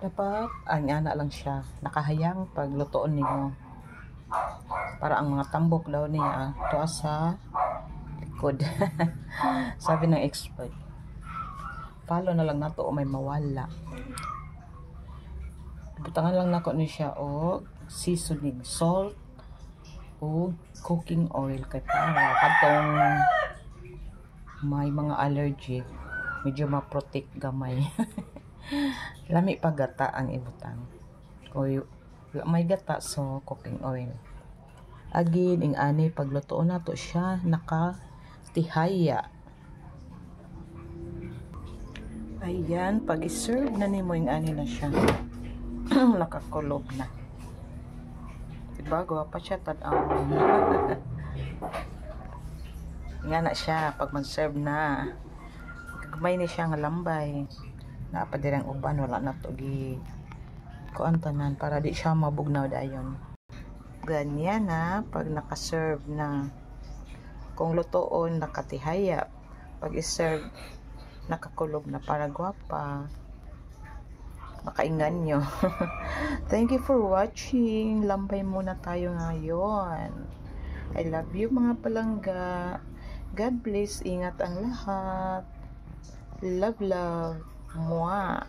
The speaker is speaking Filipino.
Dapat ang ana lang siya nakahayang paglutoon nimo para ang mga tambok daw niya tuwa sa likod. Sabi ng expert, follow na lang nato o may mawala. Butangan lang nako ni siya og seasoning, salt o cooking oil kay para katong may mga allergy medyo ma-protect gamay. Lami pa gata ang ibutang. O may gata so cooking oil. Again, ing ani paglutoon nato siya nakatihaya. Ayan, pag i-serve na nimo ing ani na siya. Nakakulob na. Diba, pa siya tanaw. Nga na siya pag mag-serve na. Gamay ni siya nga lambay. Napadirang uban wala na to gi kuan tanan para di siya mabugnaw dayon. Ganyan na pag naka-serve na. Kung lutoon nakatihaya, pag i-serve nakakulob na para gwapa. Makaingan nyo. Thank you for watching. Lambay muna tayo ngayon. I love you mga palangga. God bless. Ingat ang lahat. Love, love. Mwah.